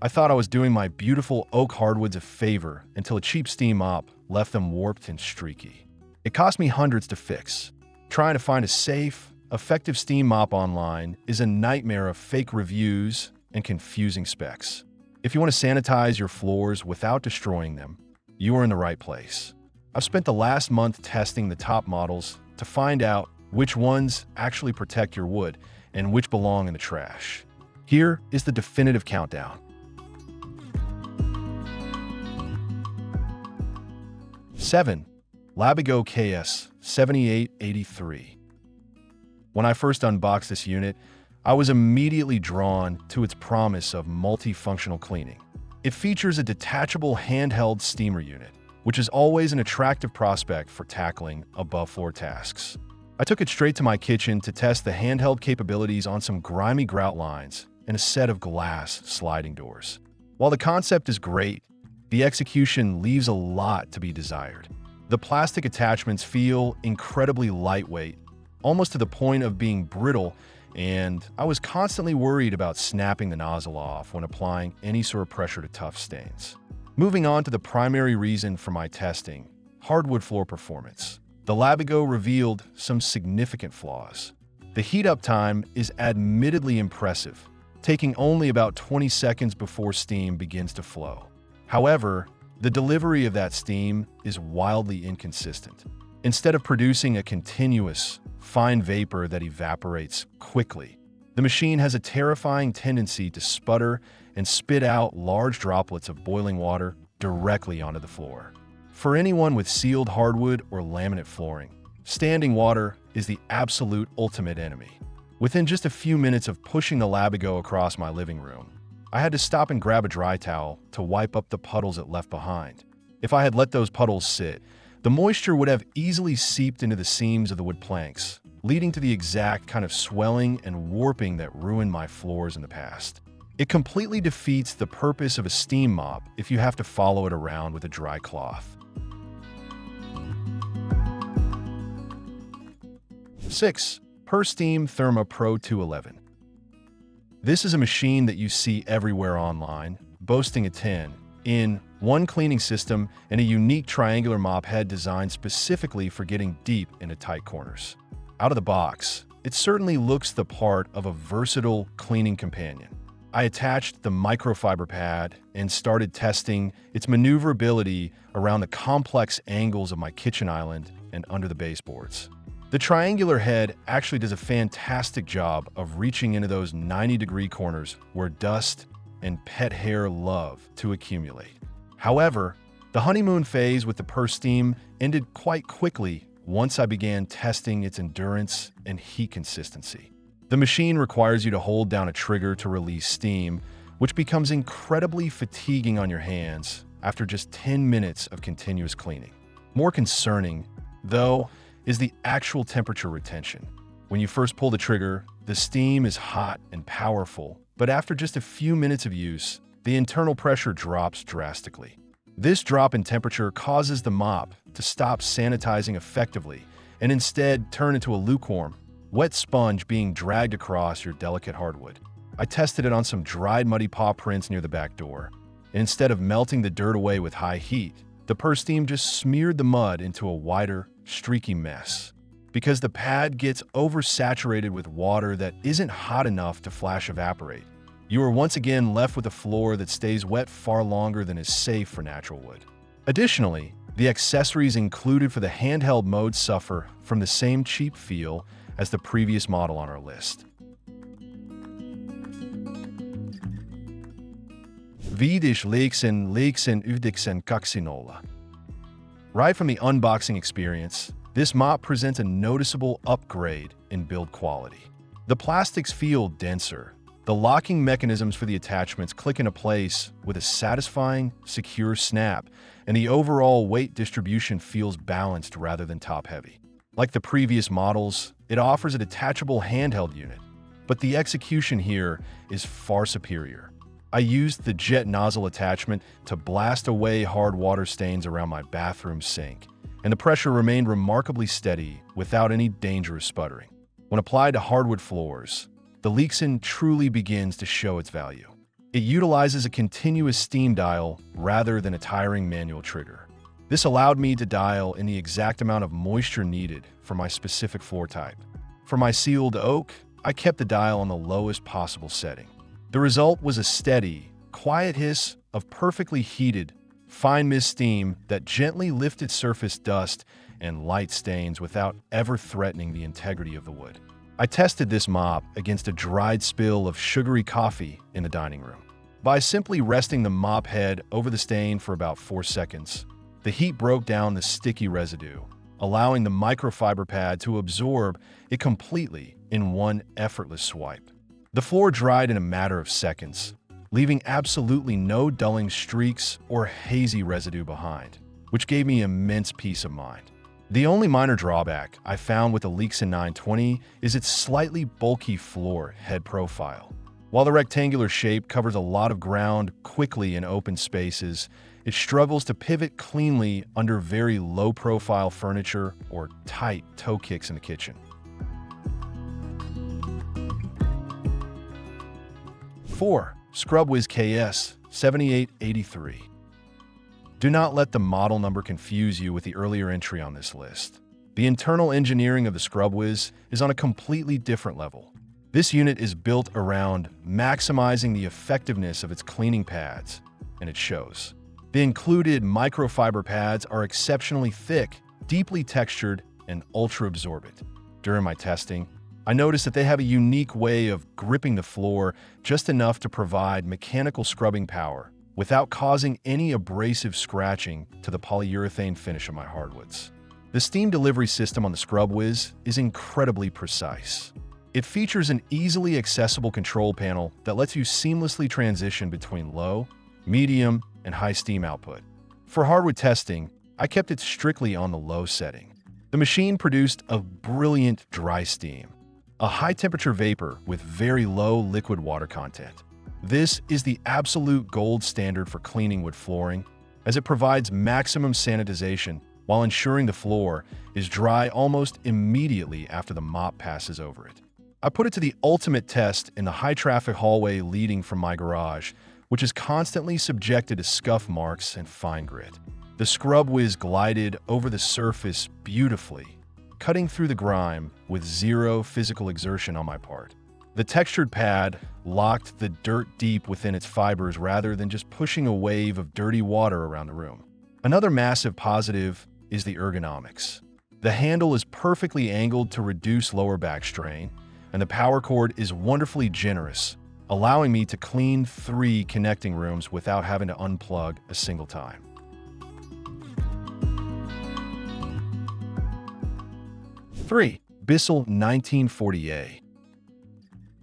I thought I was doing my beautiful oak hardwoods a favor until a cheap steam mop left them warped and streaky. It cost me hundreds to fix. Trying to find a safe, effective steam mop online is a nightmare of fake reviews and confusing specs. If you want to sanitize your floors without destroying them, you are in the right place. I've spent the last month testing the top models to find out which ones actually protect your wood and which belong in the trash. Here is the definitive countdown. 7. LABIGO KS7883. When I first unboxed this unit, I was immediately drawn to its promise of multifunctional cleaning. It features a detachable handheld steamer unit, which is always an attractive prospect for tackling above-floor tasks. I took it straight to my kitchen to test the handheld capabilities on some grimy grout lines and a set of glass sliding doors. While the concept is great, the execution leaves a lot to be desired. The plastic attachments feel incredibly lightweight, almost to the point of being brittle, and I was constantly worried about snapping the nozzle off when applying any sort of pressure to tough stains. Moving on to the primary reason for my testing, hardwood floor performance. The LABIGO revealed some significant flaws. The heat-up time is admittedly impressive, taking only about 20 seconds before steam begins to flow. However, the delivery of that steam is wildly inconsistent. Instead of producing a continuous, fine vapor that evaporates quickly, the machine has a terrifying tendency to sputter and spit out large droplets of boiling water directly onto the floor. For anyone with sealed hardwood or laminate flooring, standing water is the absolute ultimate enemy. Within just a few minutes of pushing the LABIGO across my living room, I had to stop and grab a dry towel to wipe up the puddles it left behind. If I had let those puddles sit, the moisture would have easily seeped into the seams of the wood planks, leading to the exact kind of swelling and warping that ruined my floors in the past. It completely defeats the purpose of a steam mop if you have to follow it around with a dry cloth. 6. PurSteam Therma Pro 211. This is a machine that you see everywhere online, boasting a 10-in-1 cleaning system and a unique triangular mop head designed specifically for getting deep into tight corners. Out of the box, it certainly looks the part of a versatile cleaning companion. I attached the microfiber pad and started testing its maneuverability around the complex angles of my kitchen island and under the baseboards. The triangular head actually does a fantastic job of reaching into those 90-degree corners where dust and pet hair love to accumulate. However, the honeymoon phase with the PurSteam ended quite quickly once I began testing its endurance and heat consistency. The machine requires you to hold down a trigger to release steam, which becomes incredibly fatiguing on your hands after just 10 minutes of continuous cleaning. More concerning, though, is the actual temperature retention. When you first pull the trigger, the steam is hot and powerful, but after just a few minutes of use, the internal pressure drops drastically. This drop in temperature causes the mop to stop sanitizing effectively and instead turn into a lukewarm, wet sponge being dragged across your delicate hardwood. I tested it on some dried muddy paw prints near the back door, and instead of melting the dirt away with high heat, the PurSteam just smeared the mud into a wider, streaky mess. Because the pad gets oversaturated with water that isn't hot enough to flash evaporate, you are once again left with a floor that stays wet far longer than is safe for natural wood. Additionally, the accessories included for the handheld mode suffer from the same cheap feel as the previous model on our list. Vidish Leiksen Udiksen Kaksinola. Right from the unboxing experience, this mop presents a noticeable upgrade in build quality. The plastics feel denser, the locking mechanisms for the attachments click into place with a satisfying, secure snap, and the overall weight distribution feels balanced rather than top-heavy. Like the previous models, it offers a detachable handheld unit, but the execution here is far superior. I used the jet nozzle attachment to blast away hard water stains around my bathroom sink, and the pressure remained remarkably steady without any dangerous sputtering. When applied to hardwood floors, the Leiksen truly begins to show its value. It utilizes a continuous steam dial rather than a tiring manual trigger. This allowed me to dial in the exact amount of moisture needed for my specific floor type. For my sealed oak, I kept the dial on the lowest possible setting. The result was a steady, quiet hiss of perfectly heated, fine mist steam that gently lifted surface dust and light stains without ever threatening the integrity of the wood. I tested this mop against a dried spill of sugary coffee in the dining room. By simply resting the mop head over the stain for about 4 seconds, the heat broke down the sticky residue, allowing the microfiber pad to absorb it completely in one effortless swipe. The floor dried in a matter of seconds, leaving absolutely no dulling streaks or hazy residue behind, which gave me immense peace of mind. The only minor drawback I found with the Leiksen 920 is its slightly bulky floor head profile. While the rectangular shape covers a lot of ground quickly in open spaces, it struggles to pivot cleanly under very low-profile furniture or tight toe kicks in the kitchen. 4. ScrubWiz KS7883. Do not let the model number confuse you with the earlier entry on this list. The internal engineering of the ScrubWiz is on a completely different level. This unit is built around maximizing the effectiveness of its cleaning pads, and it shows. The included microfiber pads are exceptionally thick, deeply textured, and ultra-absorbent. During my testing, I noticed that they have a unique way of gripping the floor just enough to provide mechanical scrubbing power without causing any abrasive scratching to the polyurethane finish of my hardwoods. The steam delivery system on the ScrubWiz is incredibly precise. It features an easily accessible control panel that lets you seamlessly transition between low, medium, and high steam output. For hardwood testing, I kept it strictly on the low setting. The machine produced a brilliant dry steam, a high-temperature vapor with very low liquid water content. This is the absolute gold standard for cleaning wood flooring, as it provides maximum sanitization while ensuring the floor is dry almost immediately after the mop passes over it. I put it to the ultimate test in the high-traffic hallway leading from my garage, which is constantly subjected to scuff marks and fine grit. The ScrubWiz glided over the surface beautifully, cutting through the grime with zero physical exertion on my part. The textured pad locked the dirt deep within its fibers rather than just pushing a wave of dirty water around the room. Another massive positive is the ergonomics. The handle is perfectly angled to reduce lower back strain, and the power cord is wonderfully generous, allowing me to clean 3 connecting rooms without having to unplug a single time. 3. Bissell 1940A.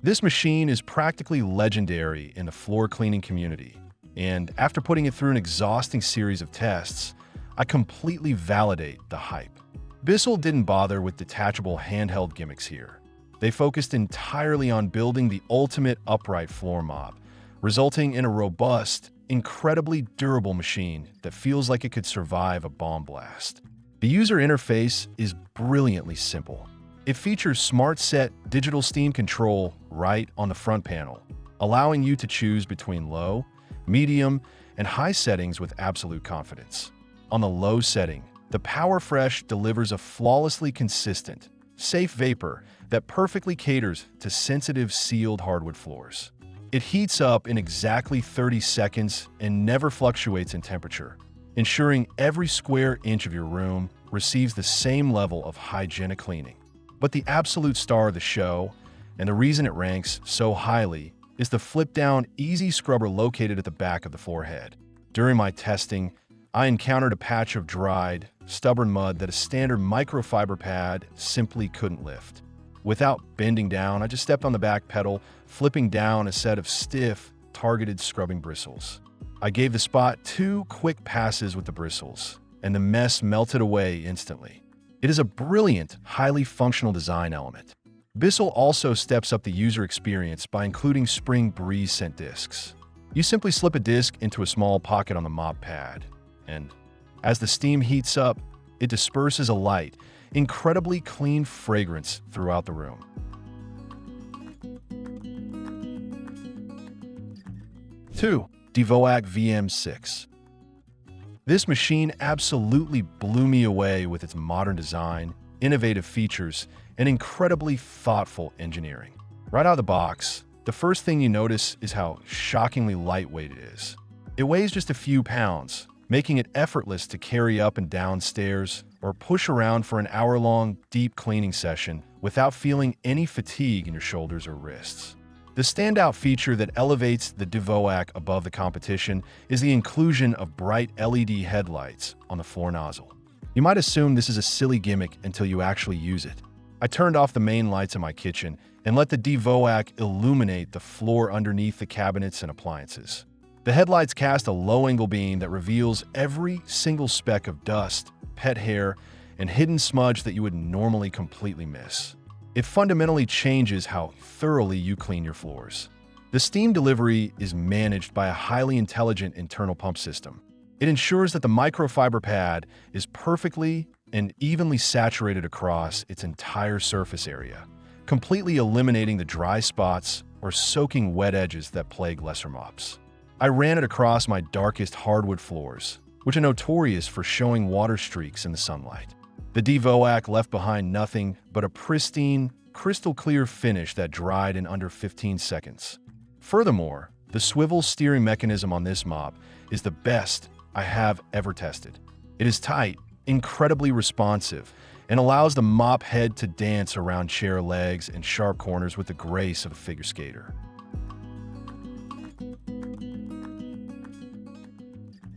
This machine is practically legendary in the floor cleaning community, and after putting it through an exhausting series of tests, I completely validate the hype. Bissell didn't bother with detachable handheld gimmicks here. They focused entirely on building the ultimate upright floor mop, resulting in a robust, incredibly durable machine that feels like it could survive a bomb blast. The user interface is brilliantly simple. It features Smart Set digital steam control right on the front panel, allowing you to choose between low, medium, and high settings with absolute confidence. On the low setting, the PowerFresh delivers a flawlessly consistent, safe vapor that perfectly caters to sensitive sealed hardwood floors. It heats up in exactly 30 seconds and never fluctuates in temperature, ensuring every square inch of your room receives the same level of hygienic cleaning. But the absolute star of the show, and the reason it ranks so highly, is the flip-down easy scrubber located at the back of the floor head. During my testing, I encountered a patch of dried, stubborn mud that a standard microfiber pad simply couldn't lift. Without bending down, I just stepped on the back pedal, flipping down a set of stiff, targeted scrubbing bristles. I gave the spot 2 quick passes with the bristles, and the mess melted away instantly. It is a brilliant, highly functional design element. Bissell also steps up the user experience by including spring breeze scent discs. You simply slip a disc into a small pocket on the mop pad, and as the steam heats up, it disperses a light, incredibly clean fragrance throughout the room. 2. DEVOAC VM6. This machine absolutely blew me away with its modern design, innovative features, and incredibly thoughtful engineering. Right out of the box, the first thing you notice is how shockingly lightweight it is. It weighs just a few pounds, making it effortless to carry up and down stairs or push around for an hour-long deep cleaning session without feeling any fatigue in your shoulders or wrists. The standout feature that elevates the DEVOAC above the competition is the inclusion of bright LED headlights on the floor nozzle. You might assume this is a silly gimmick until you actually use it. I turned off the main lights in my kitchen and let the DEVOAC illuminate the floor underneath the cabinets and appliances. The headlights cast a low-angle beam that reveals every single speck of dust, pet hair, and hidden smudge that you would normally completely miss. It fundamentally changes how thoroughly you clean your floors. The steam delivery is managed by a highly intelligent internal pump system. It ensures that the microfiber pad is perfectly and evenly saturated across its entire surface area, completely eliminating the dry spots or soaking wet edges that plague lesser mops. I ran it across my darkest hardwood floors, which are notorious for showing water streaks in the sunlight. The DEVOAC left behind nothing but a pristine, crystal-clear finish that dried in under 15 seconds. Furthermore, the swivel steering mechanism on this mop is the best I have ever tested. It is tight, incredibly responsive, and allows the mop head to dance around chair legs and sharp corners with the grace of a figure skater.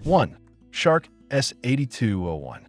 1. Shark S8201.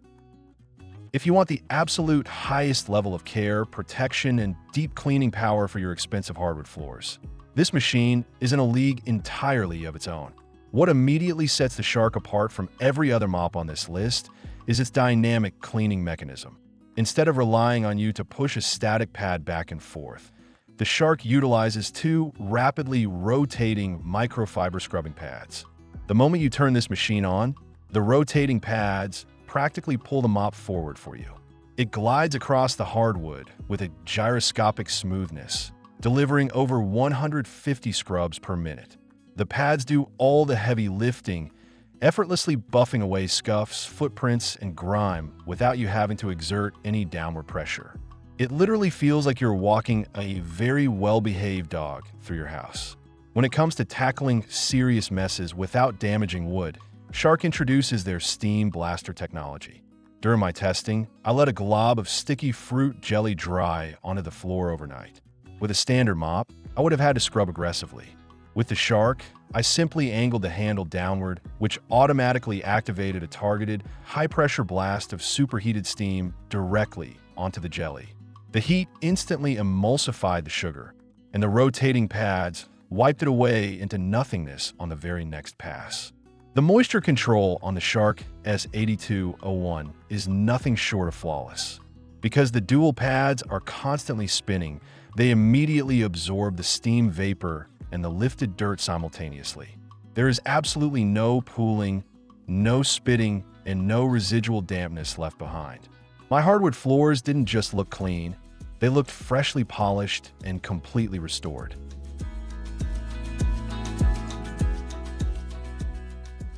If you want the absolute highest level of care, protection, and deep cleaning power for your expensive hardwood floors, this machine is in a league entirely of its own. What immediately sets the Shark apart from every other mop on this list is its dynamic cleaning mechanism. Instead of relying on you to push a static pad back and forth, the Shark utilizes two rapidly rotating microfiber scrubbing pads. The moment you turn this machine on, the rotating pads practically pull the mop forward for you. It glides across the hardwood with a gyroscopic smoothness, delivering over 150 scrubs per minute. The pads do all the heavy lifting, effortlessly buffing away scuffs, footprints, and grime without you having to exert any downward pressure. It literally feels like you're walking a very well-behaved dog through your house. When it comes to tackling serious messes without damaging wood, Shark introduces their Steam Blaster technology. During my testing, I let a glob of sticky fruit jelly dry onto the floor overnight. With a standard mop, I would have had to scrub aggressively. With the Shark, I simply angled the handle downward, which automatically activated a targeted, high-pressure blast of superheated steam directly onto the jelly. The heat instantly emulsified the sugar, and the rotating pads wiped it away into nothingness on the very next pass. The moisture control on the Shark S8201 is nothing short of flawless. Because the dual pads are constantly spinning, they immediately absorb the steam vapor and the lifted dirt simultaneously. There is absolutely no pooling, no spitting, and no residual dampness left behind. My hardwood floors didn't just look clean, they looked freshly polished and completely restored.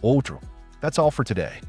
Ultra. That's all for today.